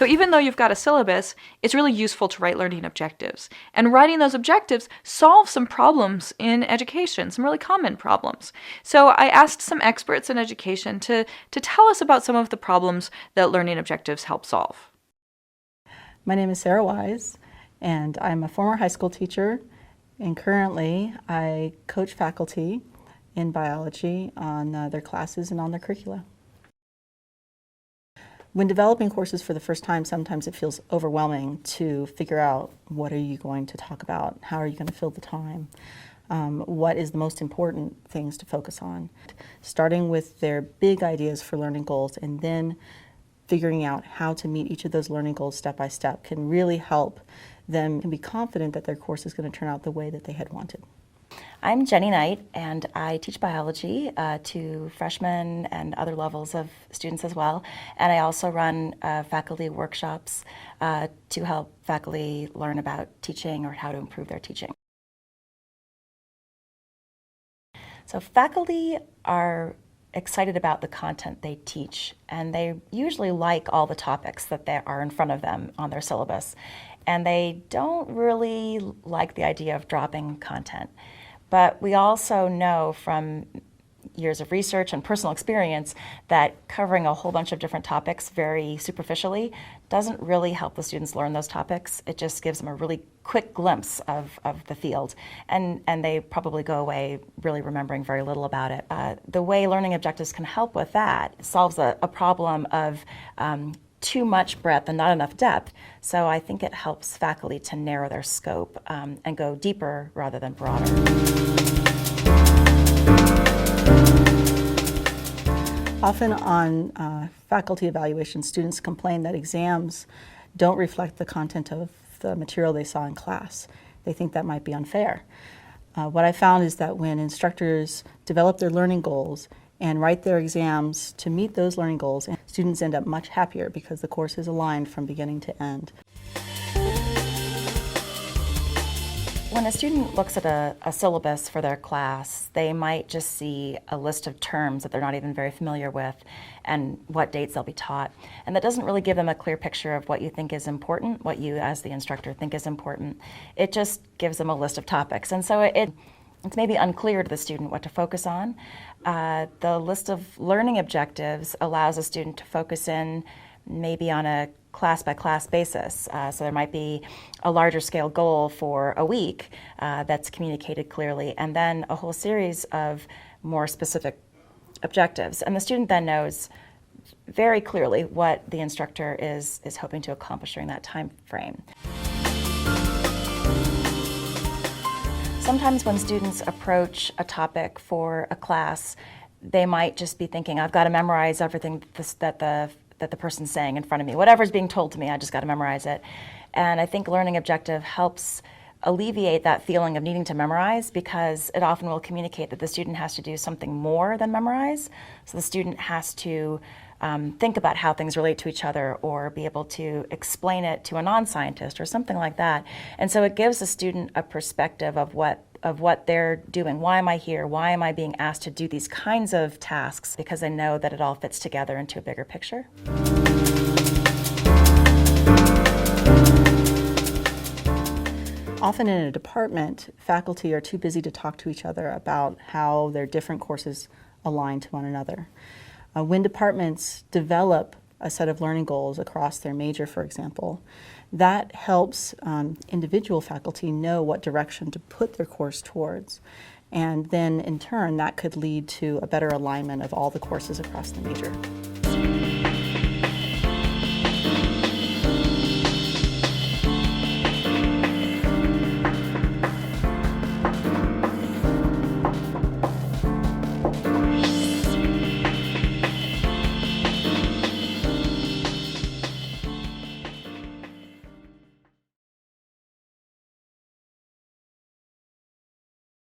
So even though you've got a syllabus, it's really useful to write learning objectives. And writing those objectives solves some problems in education, some really common problems. So I asked some experts in education to tell us about some of the problems that learning objectives help solve. My name is Sarah Wise, and I'm a former high school teacher, and currently I coach faculty in biology on their classes and on their curricula. When developing courses for the first time, sometimes it feels overwhelming to figure out what are you going to talk about, how are you going to fill the time, what is the most important things to focus on. Starting with their big ideas for learning goals and then figuring out how to meet each of those learning goals step by step can really help them be confident that their course is going to turn out the way that they had wanted. I'm Jenny Knight, and I teach biology to freshmen and other levels of students as well. And I also run faculty workshops to help faculty learn about teaching or how to improve their teaching. So faculty are excited about the content they teach, and they usually like all the topics that are in front of them on their syllabus. And they don't really like the idea of dropping content. But we also know from years of research and personal experience that covering a whole bunch of different topics very superficially doesn't really help the students learn those topics. It just gives them a really quick glimpse of the field, and they probably go away really remembering very little about it. The way learning objectives can help with that solves a problem of too much breadth and not enough depth. So I think it helps faculty to narrow their scope and go deeper rather than broader. Often on faculty evaluation, students complain that exams don't reflect the content of the material they saw in class. They think that might be unfair. What I found is that when instructors develop their learning goals and write their exams to meet those learning goals, students end up much happier because the course is aligned from beginning to end. When a student looks at a syllabus for their class, they might just see a list of terms that they're not even very familiar with and what dates they'll be taught. And that doesn't really give them a clear picture of what you think is important, what you as the instructor think is important. It just gives them a list of topics. And so it's maybe unclear to the student what to focus on. The list of learning objectives allows a student to focus in maybe on a class-by-class basis. So there might be a larger scale goal for a week that's communicated clearly, and then a whole series of more specific objectives. And the student then knows very clearly what the instructor is hoping to accomplish during that time frame. Sometimes when students approach a topic for a class, they might just be thinking, I've got to memorize everything that the person's saying in front of me. Whatever's being told to me, I just got to memorize it. And I think learning objective helps alleviate that feeling of needing to memorize, because it often will communicate that the student has to do something more than memorize. So the student has to think about how things relate to each other, or be able to explain it to a non-scientist or something like that. And so it gives the student a perspective of what they're doing. Why am I here? Why am I being asked to do these kinds of tasks? Because they know that it all fits together into a bigger picture. Often in a department, faculty are too busy to talk to each other about how their different courses align to one another. When departments develop a set of learning goals across their major, for example, that helps individual faculty know what direction to put their course towards. And then in turn, that could lead to a better alignment of all the courses across the major.